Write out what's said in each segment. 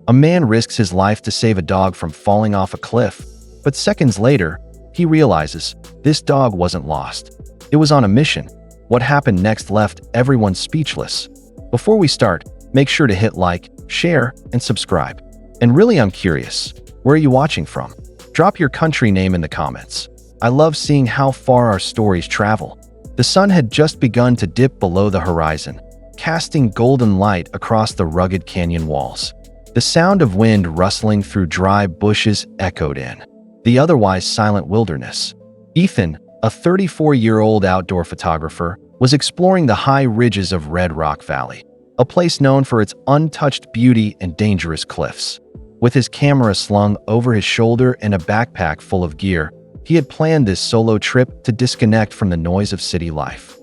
A man risks his life to save a dog from falling off a cliff, but seconds later, he realizes this dog wasn't lost. It was on a mission. What happened next left everyone speechless. Before we start, make sure to hit like, share, and subscribe. And really, I'm curious, where are you watching from? Drop your country name in the comments. I love seeing how far our stories travel. The sun had just begun to dip below the horizon, casting golden light across the rugged canyon walls. The sound of wind rustling through dry bushes echoed in the otherwise silent wilderness. Ethan, a 34-year-old outdoor photographer, was exploring the high ridges of Red Rock Valley, a place known for its untouched beauty and dangerous cliffs. With his camera slung over his shoulder and a backpack full of gear, he had planned this solo trip to disconnect from the noise of city life.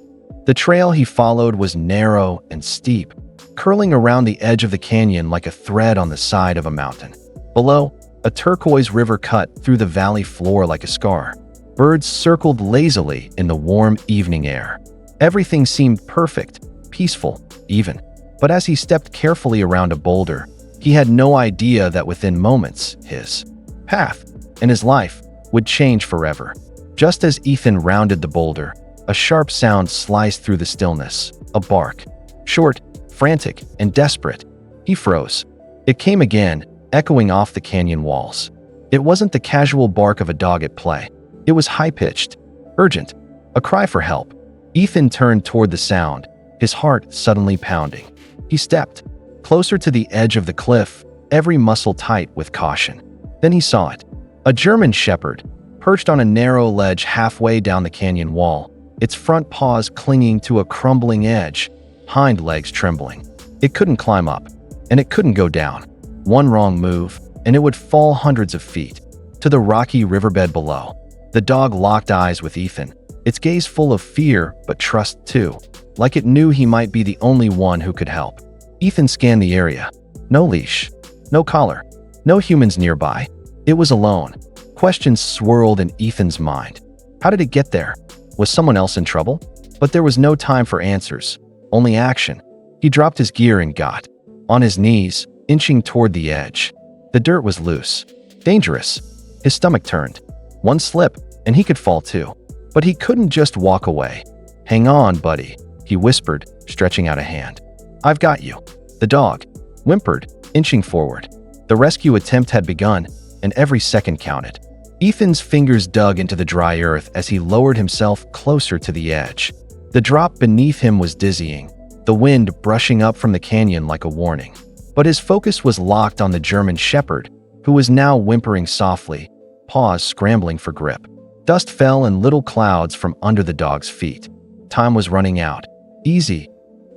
The trail he followed was narrow and steep, curling around the edge of the canyon like a thread on the side of a mountain. Below, a turquoise river cut through the valley floor like a scar. Birds circled lazily in the warm evening air. Everything seemed perfect, peaceful, even. But as he stepped carefully around a boulder, he had no idea that within moments, his path and his life would change forever. Just as Ethan rounded the boulder, a sharp sound sliced through the stillness, a bark. Short, frantic, and desperate. He froze. It came again, echoing off the canyon walls. It wasn't the casual bark of a dog at play. It was high-pitched, urgent, a cry for help. Ethan turned toward the sound, his heart suddenly pounding. He stepped closer to the edge of the cliff, every muscle tight with caution. Then he saw it. A German shepherd, perched on a narrow ledge halfway down the canyon wall, its front paws clinging to a crumbling edge, hind legs trembling. It couldn't climb up, and it couldn't go down. One wrong move, and it would fall hundreds of feet to the rocky riverbed below. The dog locked eyes with Ethan, its gaze full of fear but trust too, like it knew he might be the only one who could help. Ethan scanned the area. No leash, no collar, no humans nearby. It was alone. Questions swirled in Ethan's mind. How did it get there? Was someone else in trouble? But there was no time for answers, only action. He dropped his gear and got on his knees, inching toward the edge. The dirt was loose, dangerous. His stomach turned. One slip, and he could fall too. But he couldn't just walk away. "Hang on, buddy," he whispered, stretching out a hand. "I've got you." The dog whimpered, inching forward. The rescue attempt had begun, and every second counted. Ethan's fingers dug into the dry earth as he lowered himself closer to the edge. The drop beneath him was dizzying, the wind brushing up from the canyon like a warning. But his focus was locked on the German shepherd, who was now whimpering softly, paws scrambling for grip. Dust fell in little clouds from under the dog's feet. Time was running out. "Easy,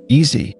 easy,"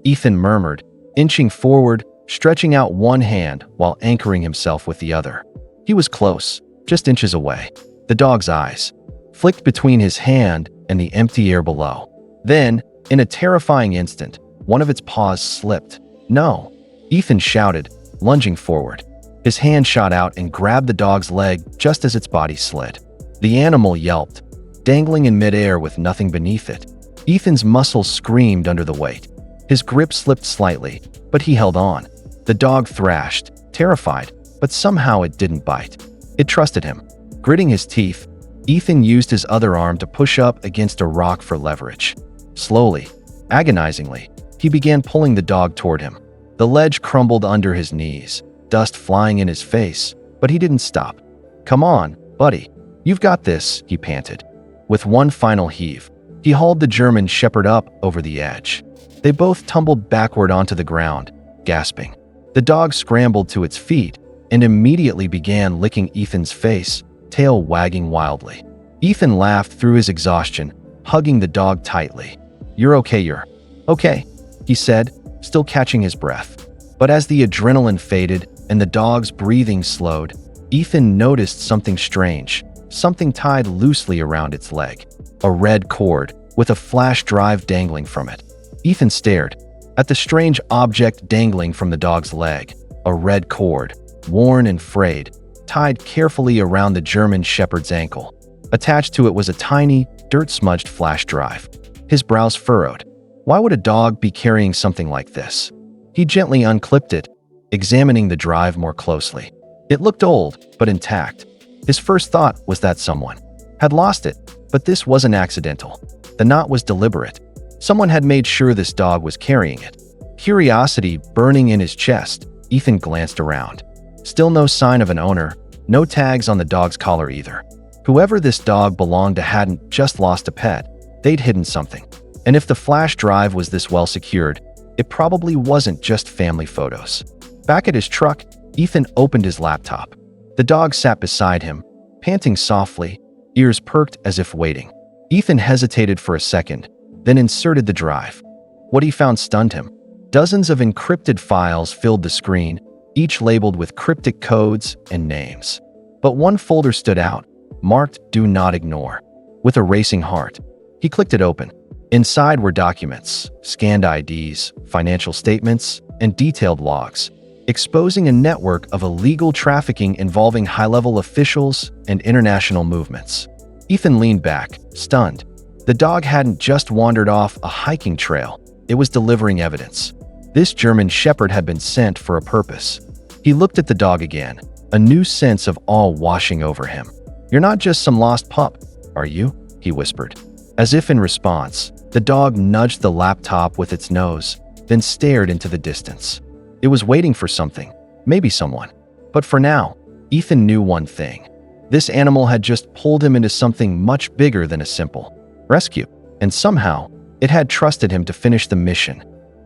Ethan murmured, inching forward, stretching out one hand while anchoring himself with the other. He was close, just inches away. The dog's eyes flicked between his hand and the empty air below. Then, in a terrifying instant, one of its paws slipped. "No!" Ethan shouted, lunging forward. His hand shot out and grabbed the dog's leg just as its body slid. The animal yelped, dangling in midair with nothing beneath it. Ethan's muscles screamed under the weight. His grip slipped slightly, but he held on. The dog thrashed, terrified, but somehow it didn't bite. It trusted him. Gritting his teeth, Ethan used his other arm to push up against a rock for leverage. Slowly, agonizingly, he began pulling the dog toward him. The ledge crumbled under his knees, dust flying in his face, but he didn't stop. "Come on, buddy. You've got this," he panted. With one final heave, he hauled the German shepherd up over the edge. They both tumbled backward onto the ground, gasping. The dog scrambled to its feet and immediately began licking Ethan's face, tail wagging wildly. Ethan laughed through his exhaustion, hugging the dog tightly. "You're okay, he said, still catching his breath. But as the adrenaline faded and the dog's breathing slowed, Ethan noticed something strange, something tied loosely around its leg. A red cord with a flash drive dangling from it. Ethan stared at the strange object dangling from the dog's leg. A red cord, worn and frayed, tied carefully around the German shepherd's ankle. Attached to it was a tiny, dirt-smudged flash drive. His brows furrowed. Why would a dog be carrying something like this? He gently unclipped it, examining the drive more closely. It looked old, but intact. His first thought was that someone had lost it, but this wasn't accidental. The knot was deliberate. Someone had made sure this dog was carrying it. Curiosity burning in his chest, Ethan glanced around. Still no sign of an owner, no tags on the dog's collar either. Whoever this dog belonged to hadn't just lost a pet, they'd hidden something. And if the flash drive was this well secured, it probably wasn't just family photos. Back at his truck, Ethan opened his laptop. The dog sat beside him, panting softly, ears perked as if waiting. Ethan hesitated for a second, then inserted the drive. What he found stunned him. Dozens of encrypted files filled the screen, each labeled with cryptic codes and names. But one folder stood out, marked "Do Not Ignore." With a racing heart, he clicked it open. Inside were documents, scanned IDs, financial statements, and detailed logs, exposing a network of illegal trafficking involving high-level officials and international movements. Ethan leaned back, stunned. The dog hadn't just wandered off a hiking trail, it was delivering evidence. This German Shepherd had been sent for a purpose. He looked at the dog again, a new sense of awe washing over him. "You're not just some lost pup, are you?" he whispered. As if in response, the dog nudged the laptop with its nose, then stared into the distance. It was waiting for something, maybe someone. But for now, Ethan knew one thing. This animal had just pulled him into something much bigger than a simple rescue, and somehow, it had trusted him to finish the mission.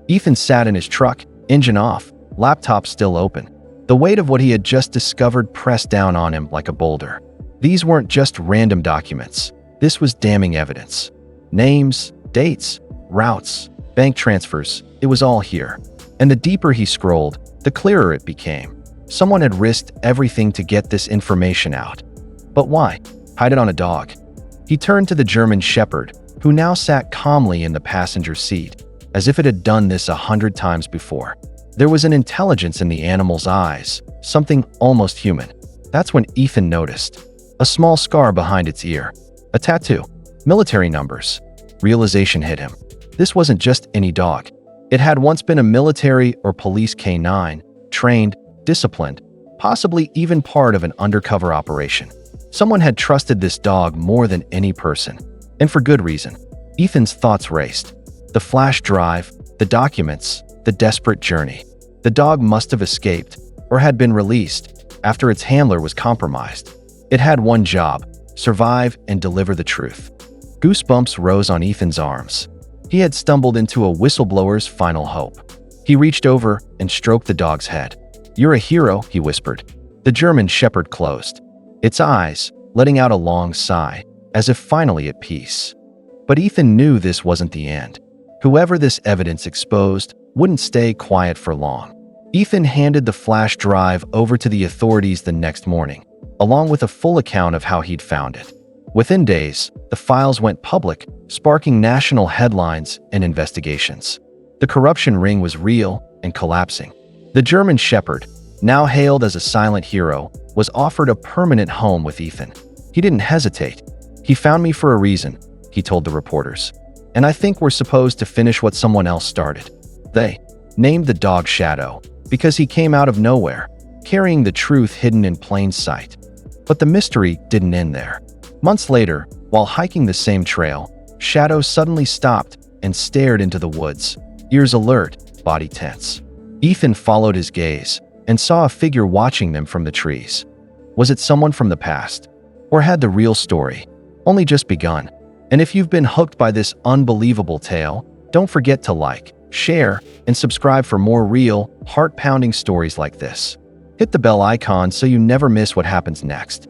Ethan sat in his truck, engine off, laptop still open. The weight of what he had just discovered pressed down on him like a boulder. These weren't just random documents. This was damning evidence. Names, dates, routes, bank transfers, it was all here. And the deeper he scrolled, the clearer it became. Someone had risked everything to get this information out. But why? Hide it on a dog. He turned to the German Shepherd, who now sat calmly in the passenger seat, as if it had done this 100 times before. There was an intelligence in the animal's eyes, something almost human. That's when Ethan noticed. A small scar behind its ear. A tattoo. Military numbers. Realization hit him. This wasn't just any dog. It had once been a military or police canine, trained, disciplined, possibly even part of an undercover operation. Someone had trusted this dog more than any person. And for good reason. Ethan's thoughts raced. The flash drive, the documents, the desperate journey. The dog must have escaped, or had been released, after its handler was compromised. It had one job: survive and deliver the truth. Goosebumps rose on Ethan's arms. He had stumbled into a whistleblower's final hope. He reached over and stroked the dog's head. "You're a hero," he whispered. The German Shepherd closed its eyes, letting out a long sigh, as if finally at peace. But Ethan knew this wasn't the end. Whoever this evidence exposed wouldn't stay quiet for long. Ethan handed the flash drive over to the authorities the next morning, along with a full account of how he'd found it. Within days, the files went public, sparking national headlines and investigations. The corruption ring was real and collapsing. The German Shepherd, now hailed as a silent hero, was offered a permanent home with Ethan. He didn't hesitate. "He found me for a reason," he told the reporters. "And I think we're supposed to finish what someone else started." They named the dog Shadow because he came out of nowhere, carrying the truth hidden in plain sight. But the mystery didn't end there. Months later, while hiking the same trail, Shadow suddenly stopped and stared into the woods, ears alert, body tense. Ethan followed his gaze and saw a figure watching them from the trees. Was it someone from the past? Or had the real story only just begun? And if you've been hooked by this unbelievable tale, don't forget to like, share, and subscribe for more real, heart-pounding stories like this. Hit the bell icon so you never miss what happens next.